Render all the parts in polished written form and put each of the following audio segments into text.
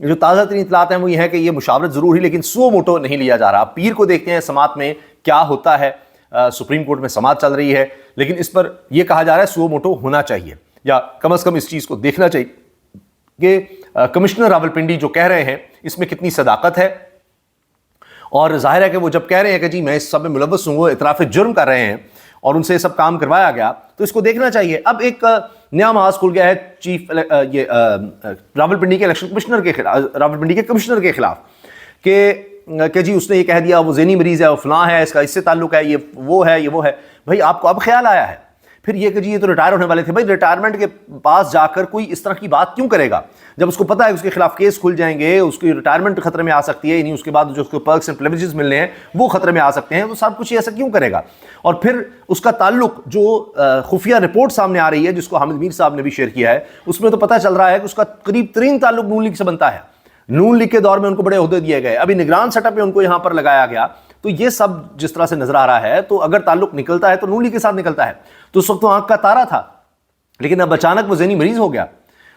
جو تازہ ترین اطلاعات ہیں وہ یہ ہے کہ یہ مشاورت ضرور ہی لیکن سو موٹو نہیں لیا جا رہا. پیر کو دیکھتے ہیں سماعت میں کیا ہوتا ہے. سپریم کورٹ میں سماعت چل رہی ہے لیکن اس پر یہ کہا جا رہا ہے سو موٹو ہونا چاہیے یا کم از کم اس چیز کو دیکھنا چاہیے کہ کمشنر راولپنڈی جو کہہ رہے ہیں اس میں کتنی صداقت ہے. اور ظاہر ہے کہ وہ جب کہہ رہے ہیں کہ جی میں اس سب میں ملوث ہوں, وہ اعتراف جرم کر رہے ہیں اور ان سے یہ سب کام کروایا گیا, تو اس کو دیکھنا چاہیے. اب ایک نیا محاذ کھل گیا ہے چیف راولپنڈی کے الیکشن کمشنر کے خلاف, راولپنڈی کے کمشنر کے خلاف کہ جی اس نے یہ کہہ دیا وہ ذہنی مریض ہے, وہ فلاں ہے, اس کا اس سے تعلق ہے, یہ وہ ہے, یہ وہ ہے. بھائی آپ کو اب خیال آیا ہے پھر یہ کہ جی یہ تو ریٹائر ہونے والے تھے. بھائی ریٹائرمنٹ کے پاس جا کر کوئی اس طرح کی بات کیوں کرے گا جب اس کو پتا ہے اس کے خلاف کیس کھل جائیں گے, اس کی ریٹائرمنٹ خطرے میں آ سکتی ہے, یعنی اس کے بعد جو اس کو پرکس اینڈ پریویلیجز ملنے ہیں وہ خطرے میں آ سکتے ہیں, تو سب کچھ ایسا کیوں کرے گا. اور پھر اس کا تعلق جو خفیہ رپورٹ سامنے آ رہی ہے جس کو حامد میر صاحب نے بھی شیئر کیا ہے, اس میں تو پتہ چل رہا ہے کہ اس کا قریب ترین تعلق نون لیگ سے بنتا ہے. نون لیگ کے دور میں ان کو بڑے عہدے دیے گئے, ابھی نگران سیٹ اپ میں ان کو یہاں پر لگایا گیا. تو یہ سب جس طرح سے نظر آ رہا ہے تو اگر تعلق نکلتا ہے تو نون لیگ کے ساتھ نکلتا ہے. تو اس وقت تو آنکھ کا تارا تھا لیکن اب اچانک وہ ذہنی مریض ہو گیا.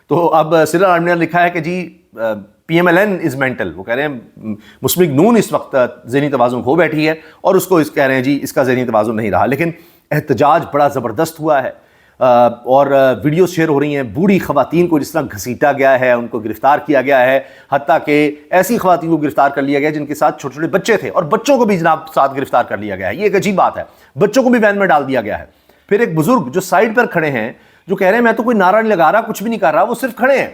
تو اب سیرل عالم نے لکھا ہے کہ جی P M L N is mental. وہ کہہ رہے ہیں مسلم لیگ نون اس وقت ذہنی توازن کھو بیٹھی ہے اور اس کو کہہ رہے ہیں جی اس کا ذہنی توازن نہیں رہا. لیکن احتجاج بڑا زبردست ہوا ہے اور ویڈیوز شیئر ہو رہی ہیں بوڑھی خواتین کو جس طرح گھسیٹا گیا ہے, ان کو گرفتار کیا گیا ہے, حتیٰ کہ ایسی خواتین کو گرفتار کر لیا گیا جن کے ساتھ چھوٹے چھوٹے بچے تھے اور بچوں کو بھی جناب ساتھ گرفتار کر لیا گیا ہے. یہ ایک عجیب بات ہے, بچوں کو بھی وین میں ڈال دیا گیا ہے. پھر ایک بزرگ جو سائڈ پر کھڑے ہیں جو کہہ رہے ہیں میں تو کوئی نعرہ نہیں لگا رہا, کچھ بھی نہیں کر رہا, وہ صرف کھڑے ہیں,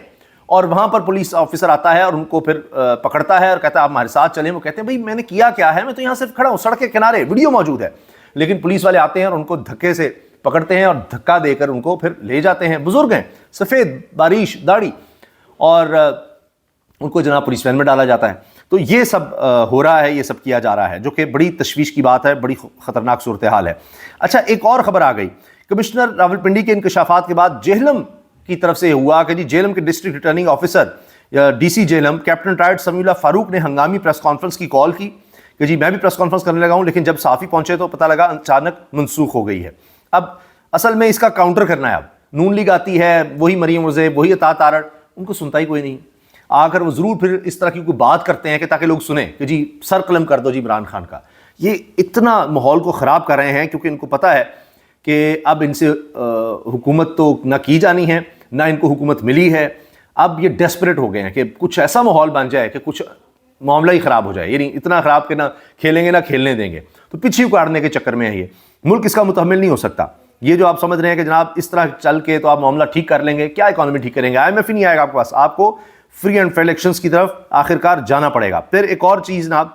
اور وہاں پر پولیس آفیسر آتا ہے اور ان کو پھر پکڑتا ہے اور کہتا ہے آپ ہمارے ساتھ چلیں. وہ کہتے ہیں بھائی میں نے کیا کیا ہے, میں تو یہاں صرف کھڑا ہوں, سڑک کے کنارے, ویڈیو موجود ہے. لیکن پولیس والے آتے ہیں اور ان کو دھکے سے پکڑتے ہیں اور دھکا دے کر ان کو پھر لے جاتے ہیں. بزرگ ہیں, سفید باریش داڑھی, اور ان کو جناب پولیس وین میں ڈالا جاتا ہے. تو یہ سب ہو رہا ہے, یہ سب کیا جا رہا ہے جو کہ بڑی تشویش کی بات ہے, بڑی خطرناک صورتحال ہے. اچھا ایک اور خبر آ گئی. کمشنر راولپنڈی کے انکشافات کے بعد جہلم کی طرف سے ہوا کہ جی جہلم کے ڈسٹرکٹ ریٹرننگ آفیسر یا D C Jhelum captain retired Samiullah Farooq نے ہنگامی پریس کانفرنس کی کال کی کہ جی میں بھی پریس کانفرنس کرنے لگا ہوں, لیکن جب صحافی پہنچے تو پتہ لگا اچانک منسوخ ہو گئی ہے. اب اصل میں اس کا کاؤنٹر کرنا ہے. اب نون لیگ آتی ہے, وہی مریم مرزا, وہی عطا تارڑ, ان کو سنتا ہی کوئی نہیں. آ کر وہ ضرور پھر اس طرح کی کوئی بات کرتے ہیں کہ تاکہ لوگ سنیں کہ جی سر قلم کر دو جی عمران خان کا. یہ اتنا ماحول کو خراب کر رہے ہیں کیونکہ ان کو پتہ ہے کہ اب ان سے حکومت تو نہ کی جانی ہے نہ ان کو حکومت ملی ہے. اب یہ ڈیسپریٹ ہو گئے ہیں کہ کچھ ایسا ماحول بن جائے کہ کچھ معاملہ ہی خراب ہو جائے, یعنی اتنا خراب کہ نہ کھیلیں گے نہ کھیلنے دیں گے. تو پیچھے اکاڑنے کے چکر میں ہے یہ ملک, اس کا متحمل نہیں ہو سکتا. یہ جو آپ سمجھ رہے ہیں کہ جناب اس طرح چل کے تو آپ معاملہ ٹھیک کر لیں گے, کیا اکانومی ٹھیک کریں گے, آئی ایم ایف ہی نہیں آئے گا آپ کے پاس, آپ کو فری اینڈ فیئر الیکشنز کی طرف آخرکار جانا پڑے گا. پھر ایک اور چیز جناب,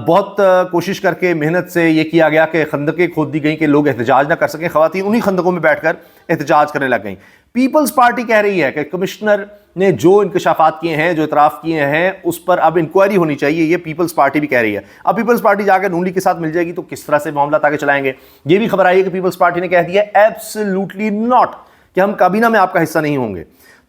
بہت کوشش کر کے محنت سے یہ کیا گیا کہ خندقیں کھود دی گئیں کہ لوگ احتجاج نہ کر سکیں, خواتین انہی خندقوں میں بیٹھ کر احتجاج کرنے لگ گئیں. پیپلز پارٹی کہہ رہی ہے کہ کمشنر نے جو انکشافات کیے ہیں, جو اعتراف کیے ہیں, اس پر اب انکوائری ہونی چاہیے. یہ پیپلز پارٹی بھی کہہ رہی ہے. اب پیپلز پارٹی جا کے نون لیگ کے ساتھ مل جائے گی تو کس طرح سے معاملہ آگے چلائیں گے. یہ بھی خبر آئی ہے کہ پیپلز پارٹی نے کہہ دیا ایبسلیوٹلی ناٹ کہ ہم کابینہ میں آپ کا حصہ نہیں ہوں گے.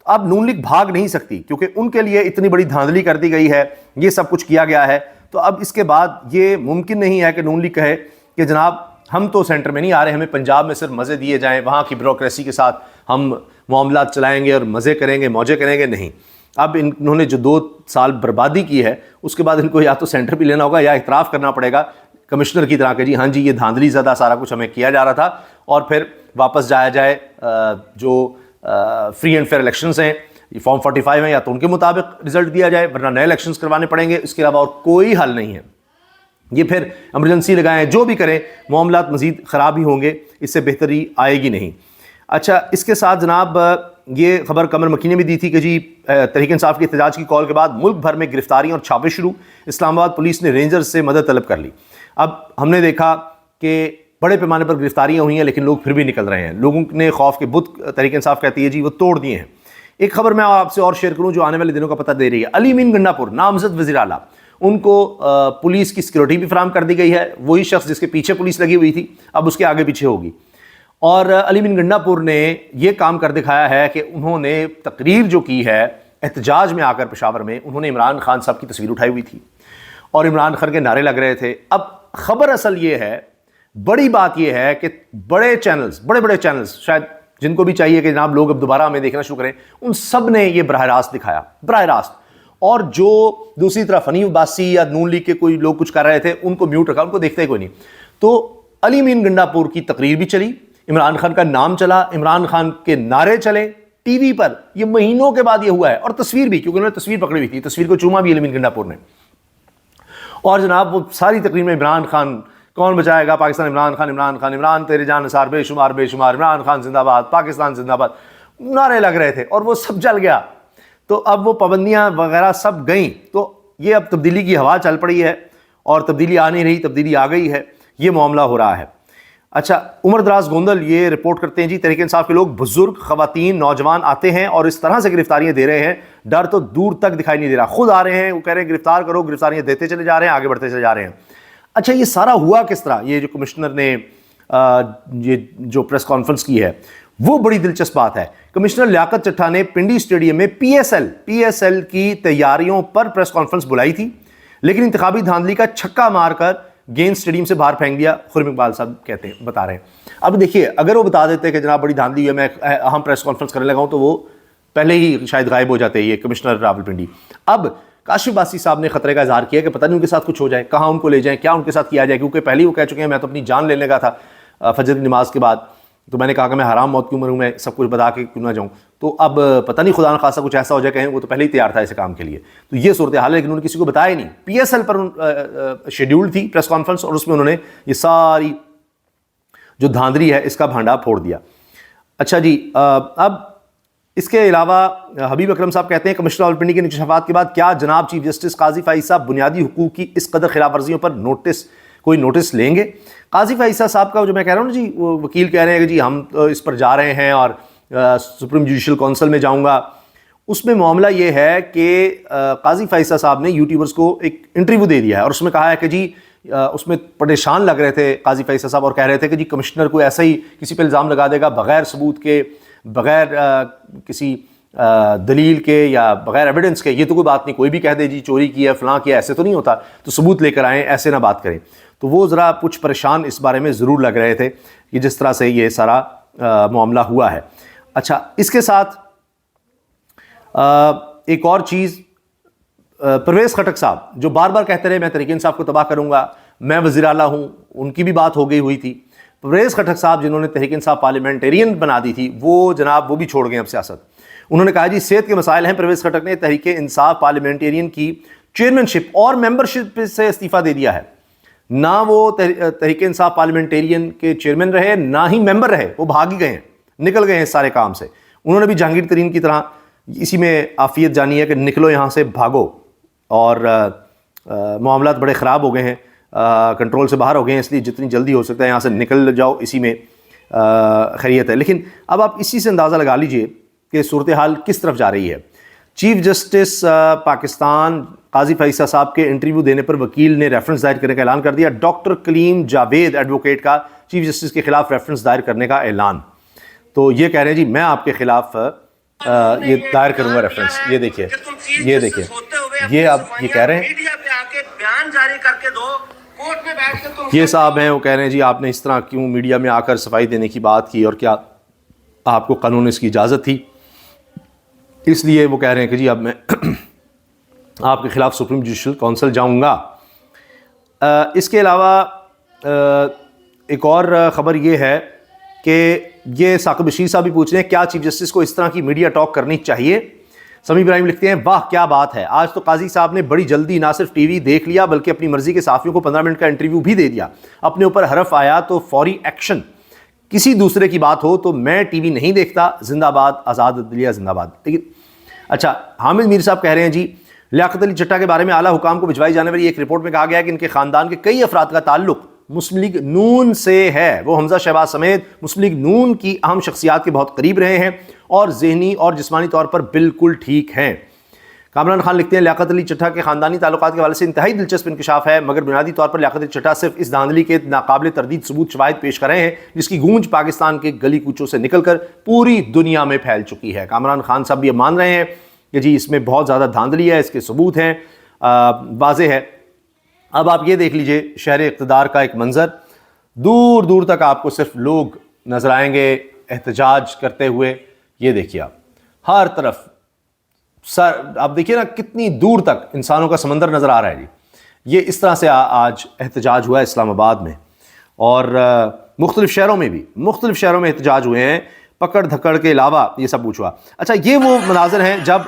اب نون لیگ بھاگ نہیں سکتی کیونکہ ان کے لیے اتنی بڑی دھاندلی کر دی گئی ہے, یہ سب کچھ کیا گیا ہے. تو اب اس کے بعد یہ ممکن نہیں ہے کہ نون لیگ کہے کہ جناب ہم تو سینٹر میں نہیں آ رہے, ہمیں پنجاب میں صرف مزے دیے جائیں, وہاں کی بیوروکریسی کے ساتھ ہم معاملات چلائیں گے اور مزے کریں گے, موجے کریں گے. نہیں, اب انہوں نے جو 2 سال بربادی کی ہے اس کے بعد ان کو یا تو سینٹر بھی لینا ہوگا یا اعتراف کرنا پڑے گا کمشنر کی طرح کہ جی ہاں جی یہ دھاندلی زدہ سارا کچھ ہمیں کیا جا رہا تھا, اور پھر واپس جایا جائے جو فری اینڈ فیئر الیکشنز ہیں, یہ فارم 45 ہیں, یا تو ان کے مطابق رزلٹ دیا جائے ورنہ نئے الیکشنز کروانے پڑیں گے. اس کے علاوہ اور کوئی حل نہیں ہے. یہ پھر ایمرجنسی لگائیں, جو بھی کریں, معاملات مزید خراب ہی ہوں گے, اس سے بہتری آئے گی نہیں. اچھا اس کے ساتھ جناب یہ خبر قمر مکی نے بھی دی تھی کہ جی تحریک انصاف کی احتجاج کی کال کے بعد ملک بھر میں گرفتاریاں اور چھاپے شروع. اسلام آباد پولیس نے رینجرز سے مدد طلب کر لی. اب ہم نے دیکھا کہ بڑے پیمانے پر گرفتاریاں ہوئی ہیں لیکن لوگ پھر بھی نکل رہے ہیں. لوگوں نے خوف کے بت تحریک انصاف کہتی ہے جی وہ توڑ دیے ہیں. ایک خبر میں آپ سے اور شیئر کروں جو آنے والے دنوں کا پتہ دے رہی ہے. علی امین گنڈا پور نامزد وزیر اعلیٰ, ان کو پولیس کی سیکورٹی بھی فراہم کر دی گئی ہے. وہی شخص جس کے پیچھے پولیس لگی ہوئی تھی اب اس کے آگے پیچھے ہوگی. اور علی امین گنڈا پور نے یہ کام کر دکھایا ہے کہ انہوں نے تقریر جو کی ہے احتجاج میں آ کر پشاور میں, انہوں نے عمران خان صاحب کی تصویر اٹھائی ہوئی تھی اور عمران خان کے نعرے لگ رہے تھے. اب خبر اصل یہ ہے, بڑی بات یہ ہے کہ بڑے چینلز, بڑے چینلز, شاید جن کو بھی چاہیے کہ جناب لوگ اب دوبارہ ہمیں دیکھنا شروع کریں، ان سب نے یہ براہ راست دکھایا، براہ راست. اور جو دوسری طرف حنیف عباسی یا نون لیگ کے کوئی لوگ کچھ کر رہے تھے ان کو میوٹ رکھا، ان کو دیکھتا ہی کوئی نہیں. تو علی امین گنڈا پور کی تقریر بھی چلی، عمران خان کا نام چلا، عمران خان کے نعرے چلے ٹی وی پر. یہ مہینوں کے بعد یہ ہوا ہے، اور تصویر بھی، کیونکہ انہوں نے تصویر پکڑی ہوئی تھی، تصویر کو چوما بھی علی امین گنڈا پور نے. اور جناب وہ ساری تقریر میں عمران خان کون بچائے گا پاکستان، عمران خان عمران خان، عمران تیرے جان نثار بے شمار بے شمار، عمران خان زندہ باد، پاکستان زندہ باد، نعرے لگ رہے تھے اور وہ سب چل گیا. تو اب وہ پابندیاں وغیرہ سب گئیں، تو یہ اب تبدیلی کی ہوا چل پڑی ہے اور تبدیلی آ نہیں رہی، تبدیلی آ گئی ہے، یہ معاملہ ہو رہا ہے. اچھا، عمر دراز گوندل یہ رپورٹ کرتے ہیں جی تحریک انصاف کے لوگ بزرگ، خواتین، نوجوان آتے ہیں اور اس طرح سے گرفتاریاں دے رہے ہیں، ڈر تو دور تک دکھائی نہیں دے رہا. خود آ رہے ہیں، وہ کہہ رہے ہیں گرفتار کرو، گرفتاریاں دیتے چلے جا رہے ہیں، آگے بڑھتے چلے جا رہے ہیں. اچھا، یہ سارا ہوا کس طرح؟ یہ جو کمشنر نے یہ جو پریس کانفرنس کی ہے وہ بڑی دلچسپ بات ہے. کمشنر لیاقت چٹھا نے پنڈی اسٹیڈیم میں پی ایس ایل کی تیاریوں پر پریس کانفرنس بلائی تھی، لیکن انتخابی دھاندلی کا چھکا مار کر گیند اسٹیڈیم سے باہر پھینک دیا. خرم اقبال صاحب کہتے ہیں، بتا رہے ہیں. اب دیکھیے، اگر وہ بتا دیتے کہ جناب بڑی دھاندلی ہے، میں اہم پریس کانفرنس کرنے لگا ہوں، تو وہ پہلے ہی شاید غائب ہو جاتے یہ کمشنر راولپنڈی. اب کاشف عباسی صاحب نے خطرے کا اظہار کیا کہ پتہ نہیں ان کے ساتھ کچھ ہو جائے، کہاں ان کو لے جائیں، کیا ان کے ساتھ کیا جائے، کیونکہ پہلے وہ کہہ چکے ہیں میں تو اپنی جان لینے کا تھا فجر کی نماز کے بعد. تو میں نے کہا کہ میں حرام موت کی عمر ہوں، میں سب کچھ بتا کے کیوں نہ جاؤں. تو اب پتہ نہیں خدا نخواستہ کچھ ایسا ہو جائے، کہیں وہ تو پہلے ہی تیار تھا اس کام کے لیے. تو یہ صورتحال ہے، لیکن انہوں نے کسی کو بتایا ہی نہیں. پی ایس ایل پر شیڈیول تھی پریس کانفرنس، اور اس میں انہوں نے یہ ساری جو دھاندلی ہے اس کا بھانڈا پھوڑ دیا. اچھا جی، اب اس کے علاوہ حبیب اکرم صاحب کہتے ہیں کمشنر راولپنڈی کے انکشافات کے بعد کیا جناب چیف جسٹس قاضی فائز صاحب بنیادی حقوق کی اس قدر خلاف ورزیوں پر کوئی نوٹس لیں گے؟ قاضی فائز صاحب کا جو میں کہہ رہا ہوں نا جی، وہ وکیل کہہ رہے ہیں کہ جی ہم اس پر جا رہے ہیں اور سپریم جوڈیشل کونسل میں جاؤں گا. اس میں معاملہ یہ ہے کہ قاضی فائز صاحب نے یوٹیوبرز کو ایک انٹرویو دے دیا ہے اور اس میں کہا ہے کہ جی اس میں پریشان لگ رہے تھے قاضی فائز صاحب اور کہہ رہے تھے کہ جی کمشنر کو ایسا ہی کسی پہ الزام لگا دے گا بغیر ثبوت کے، بغیر کسی دلیل کے یا بغیر ایویڈنس کے. یہ تو کوئی بات نہیں، کوئی بھی کہہ دے جی چوری کی ہے فلاں کیا، ایسے تو نہیں ہوتا، تو ثبوت لے کر آئیں، ایسے نہ بات کریں. تو وہ ذرا کچھ پریشان اس بارے میں ضرور لگ رہے تھے کہ جس طرح سے یہ سارا معاملہ ہوا ہے. اچھا، اس کے ساتھ ایک اور چیز، پرویز خٹک صاحب جو بار بار کہتے رہے میں تحریک انصاف کو تباہ کروں گا، میں وزیر اعلیٰ ہوں، ان کی بھی بات ہو گئی ہوئی تھی. پرویز خٹک صاحب جنہوں نے تحریک انصاف پارلیمنٹیرین بنا دی تھی، وہ جناب وہ بھی چھوڑ گئے اب سیاست. انہوں نے کہا جی صحت کے مسائل ہیں. پرویز خٹک نے تحریک انصاف پارلیمنٹیرین کی چیئرمین اور ممبرشپ سے استعفیٰ دے دیا ہے. نہ وہ تحریک انصاف پارلیمنٹیرین کے چیئرمین رہے، نہ ہی ممبر رہے، وہ بھاگ ہی گئے ہیں، نکل گئے ہیں سارے کام سے. انہوں نے بھی جہانگیر ترین کی طرح اسی میں عافیت جانی ہے کہ نکلو یہاں سے، بھاگو. اور معاملات بڑے خراب ہو گئے ہیں، کنٹرول سے باہر ہو گئے ہیں، اس لیے جتنی جلدی ہو سکتا ہے یہاں سے نکل جاؤ، اسی میں خیریت ہے. لیکن اب آپ اسی سے اندازہ لگا لیجئے کہ صورتحال کس طرف جا رہی ہے. چیف جسٹس پاکستان قاضی فائز صاحب کے انٹرویو دینے پر وکیل نے ریفرنس دائر کرنے کا اعلان کر دیا. ڈاکٹر کلیم جاوید ایڈوکیٹ کا چیف جسٹس کے خلاف ریفرنس دائر کرنے کا اعلان. تو یہ کہہ رہے ہیں جی میں آپ کے خلاف یہ دائر کروں گا ریفرنس. یہ دیکھیے یہ اب یہ کہہ رہے ہیں، یہ صاحب ہیں، وہ کہہ رہے ہیں جی آپ نے اس طرح کیوں میڈیا میں آ کر صفائی دینے کی بات کی، اور کیا آپ کو قانون اس کی اجازت تھی؟ اس لیے وہ کہہ رہے ہیں کہ جی اب میں آپ کے خلاف سپریم جوڈیشل کونسل جاؤں گا. اس کے علاوہ ایک اور خبر یہ ہے کہ یہ ثاقب بشیر صاحب بھی پوچھ رہے ہیں کیا چیف جسٹس کو اس طرح کی میڈیا ٹاک کرنی چاہیے. سمی ابراہیم لکھتے ہیں واہ کیا بات ہے، آج تو قاضی صاحب نے بڑی جلدی نہ صرف ٹی وی دیکھ لیا بلکہ اپنی مرضی کے صحافیوں کو 15 منٹ کا انٹرویو بھی دے دیا. اپنے اوپر حرف آیا تو فوری ایکشن، کسی دوسرے کی بات ہو تو میں ٹی وی نہیں دیکھتا. زندہ باد آزاد عدلیہ زندہ باد. لیکن اچھا، حامد میر صاحب کہہ رہے ہیں جی لیاقت علی چٹھا کے بارے میں اعلیٰ حکام کو بھجوائی جانے والی ایک رپورٹ میں کہا گیا ہے کہ ان کے خاندان کے کئی افراد کا تعلق مسلم لیگ نون سے ہے. وہ حمزہ شہباز سمیت مسلم لیگ نون کی اہم شخصیات کے بہت قریب رہے ہیں اور ذہنی اور جسمانی طور پر بالکل ٹھیک ہیں. کامران خان لکھتے ہیں لیاقت علی چٹھا کے خاندانی تعلقات کے حوالے سے انتہائی دلچسپ انکشاف ہے، مگر بنیادی طور پر لیاقت علی چٹھا صرف اس دھاندلی کے ناقابل تردید ثبوت شواہد پیش کر رہے ہیں جس کی گونج پاکستان کے گلی کوچوں سے نکل کر پوری دنیا میں پھیل چکی ہے. کامران خان صاحب بھی یہ مان رہے ہیں کہ جی اس میں بہت زیادہ دھاندلی ہے، اس کے ثبوت ہیں، واضح ہے. اب آپ یہ دیکھ لیجئے شہر اقتدار کا ایک منظر، دور دور تک آپ کو صرف لوگ نظر آئیں گے احتجاج کرتے ہوئے، یہ دیکھیے آپ ہر طرف آپ دیکھیے نا کتنی دور تک انسانوں کا سمندر نظر آ رہا ہے جی. یہ اس طرح سے آج احتجاج ہوا ہے اسلام آباد میں، اور مختلف شہروں میں احتجاج ہوئے ہیں. پکڑ دھکڑ کے علاوہ یہ سب کچھ ہوا. اچھا، یہ وہ مناظر ہیں جب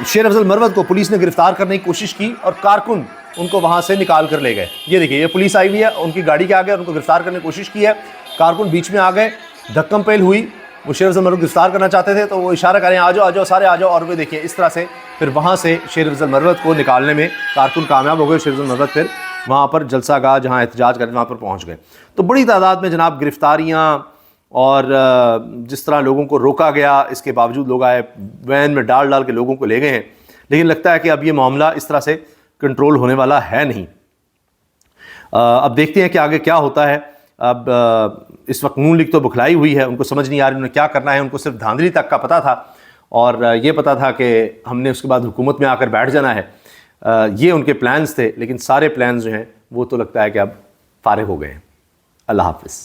شیر افضل مروت کو پولیس نے گرفتار کرنے کی کوشش کی اور کارکن ان کو وہاں سے نکال کر لے گئے. یہ دیکھیے یہ پولیس آئی ہوئی ہے، ان کی گاڑی کے آگے ان کو گرفتار کرنے کی کوشش کی ہے، کارکن بیچ میں آ گئے، دھکم پہل ہوئی. وہ شیر افضل مروت گرفتار کرنا چاہتے تھے تو وہ اشارہ کریں آ جاؤ سارے آ جاؤ، اور وہ دیکھیے اس طرح سے پھر وہاں سے شیر افضل مروت کو نکالنے میں کارکن کامیاب ہو گئے. شیر افضل مروت پھر وہاں پر جلسہ گاہ جہاں احتجاج کرتے وہاں پر پہنچ گئے. تو بڑی تعداد میں جناب گرفتاریاں اور جس طرح لوگوں کو روکا گیا، اس کے باوجود لوگ آئے وین میں ڈال کے لوگوں کو لے گئے ہیں. لیکن لگتا ہے کہ اب یہ معاملہ اس طرح سے کنٹرول ہونے والا ہے نہیں. اب دیکھتے ہیں کہ آگے کیا ہوتا ہے. اب اس وقت نون لیگ تو بکھلائی ہوئی ہے، ان کو سمجھ نہیں آ رہی انہیں کیا کرنا ہے. ان کو صرف دھاندلی تک کا پتہ تھا اور یہ پتہ تھا کہ ہم نے اس کے بعد حکومت میں آ کر بیٹھ جانا ہے. یہ ان کے پلانز تھے، لیکن سارے پلانز جو ہیں وہ تو لگتا ہے کہ اب فارغ ہو گئے ہیں. اللہ حافظ.